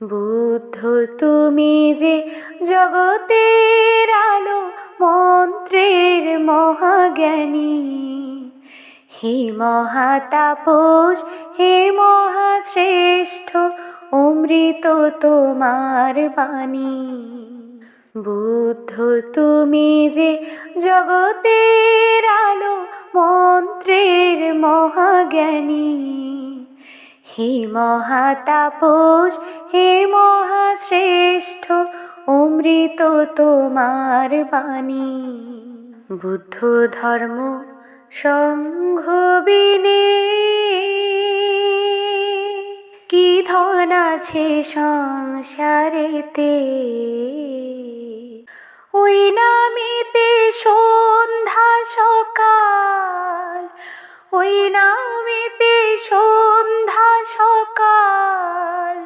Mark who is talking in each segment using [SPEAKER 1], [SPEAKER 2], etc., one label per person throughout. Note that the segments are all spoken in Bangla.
[SPEAKER 1] বুদ্ধ তুমি যে জগতের আলো, মন্ত্রের মহাজ্ঞানী, হে মহাতাপস, হে মহাশ্রেষ্ঠ, অমৃত তোমার বাণী। বুদ্ধ তুমি যে জগতের আলো, মন্ত্রের মহাজ্ঞানী, হে মহাতাপস, হে মহাশ্রেষ্ঠ, অমৃত তোমার বাণী। বুদ্ধ ধর্ম সংঘ বিনে কি ধন আছে সংসারেতে, ওই নামেতে সন্ধ্যা সকাল, ওই নামেতে সন্ধ্যা সকাল,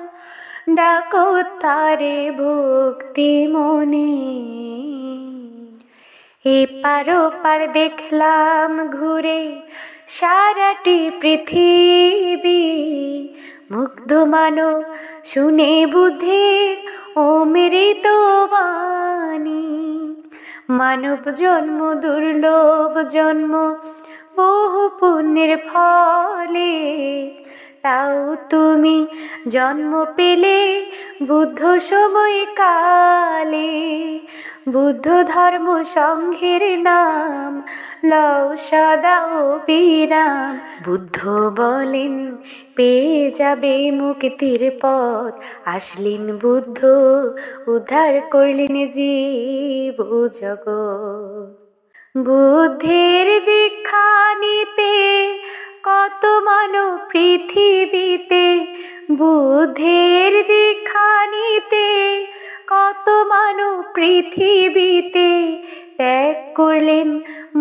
[SPEAKER 1] ডাকো তারে ভক্তি মনে। এপার ওপার দেখলাম ঘুরে সারাটি পৃথিবী, মুগ্ধ মানব শুনে বুদ্ধের অমৃত বাণী। মানব জন্ম দুর্লভ জন্ম, বহু পুণ্যের ফলে, তাও তুমি জন্ম পেলে বুদ্ধ সময় কালে। বুদ্ধ ধর্ম সংঘের নাম লও সদা অবিরাম। বুদ্ধ বলেন পেয়ে যাবে মুক্তির পথ, আসলেন বুদ্ধ উদ্ধার করলেন জীব জগৎ। বুদ্ধের দীক্ষা নিতে কত মানব পৃথিবীতে, বুদ্ধের দীক্ষা নিতে কত মানব পৃথিবীতে, ত্যাগ করলেন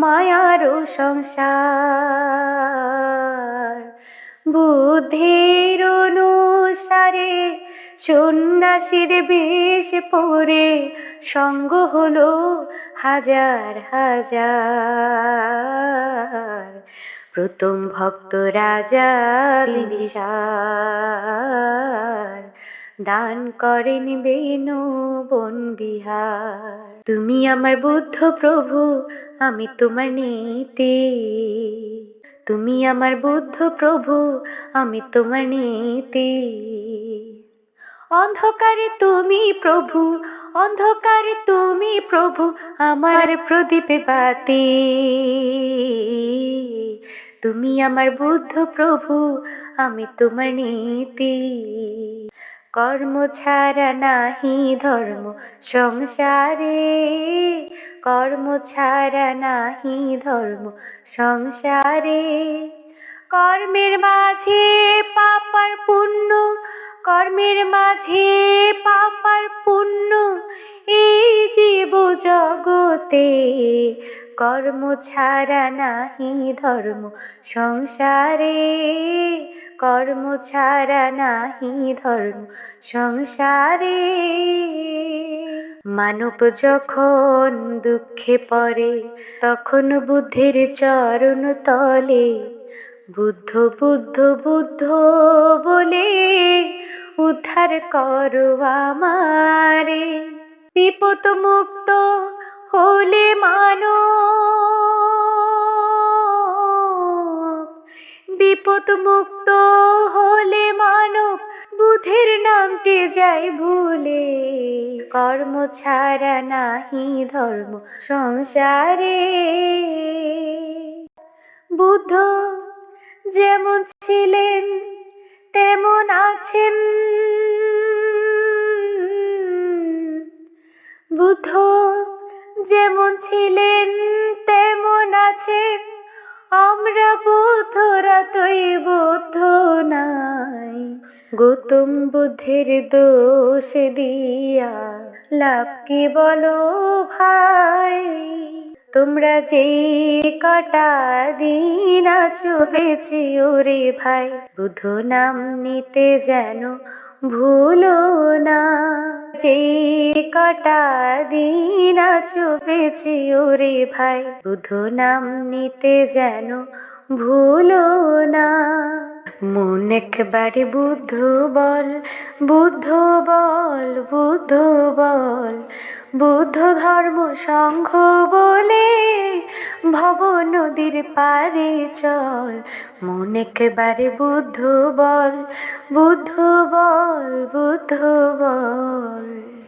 [SPEAKER 1] মায়ার সংসার। বুদ্ধের অনুসারে সন্ন্যাসীর বেশ পরে, সঙ্গ হলো হাজার হাজার। প্রথম ভক্ত রাজা বিম্বিসার, দান করেন বেনু বন বিহার। তুমি আমার বুদ্ধ প্রভু, আমি তোমার নীতি। তুমি আমার বুদ্ধ প্রভু, আমি তোমার নীতি। অন্ধকারে তুমি প্রভু, অন্ধকারে তুমি প্রভু, আমার প্রদীপে বাতি। তুমি আমার বুদ্ধ প্রভু, আমি তোমার নীতি। কর্ম ছাড়া নাহি ধর্ম সংসারে, কর্ম ছাড়া নাহি ধর্ম সংসারে। কর্মের মাঝে পাপার পুণ্য, কর্মের মাঝে পাপার পুণ্য, এই জীব জগতে। কর্ম ছাড়া নাহি ধর্ম সংসারে, কর্ম ছাড়া নাহি ধর্ম সংসারে। মানব যখন দুঃখে পড়ে, তখন বুদ্ধের চরণ তলে, বুদ্ধ বুদ্ধ বুদ্ধ বলে উদ্ধার করো আমারে। বিপদ মুক্ত হলে মানব, বিপদ মুক্ত হলে মানব, বুদ্ধের নামটি যাই ভুলে। কর্ম ছাড়া নাহি ধর্ম সংসারে। বুদ্ধ যেমন ছিলেন তেমন আছেন, বুদ্ধ যেমন ছিলেন তেমন আছেন। আমরা বুদ্ধরা তৈ বুদ্ধ নাই। গৌতম বুদ্ধের দোষ দিয়া লাভ কি বলো ভাই? তোমরা যে কটা দিন আছো বেঁচে ওরে ভাই, বুদ্ধ নাম নিতে যেন ভুলো না। যে কটা দিন আছো বেঁচে ওরে ভাই, বুদ্ধ নাম নিতে যেন ভুলো না। মন একেবারে বুদ্ধ বল, বুদ্ধ বল, বুদ্ধ বল, বুদ্ধ ধর্ম সংঘ বলে ভব নদীর পারে চল। মন একেবারে বুদ্ধ বল, বুদ্ধ বল, বুদ্ধ বল।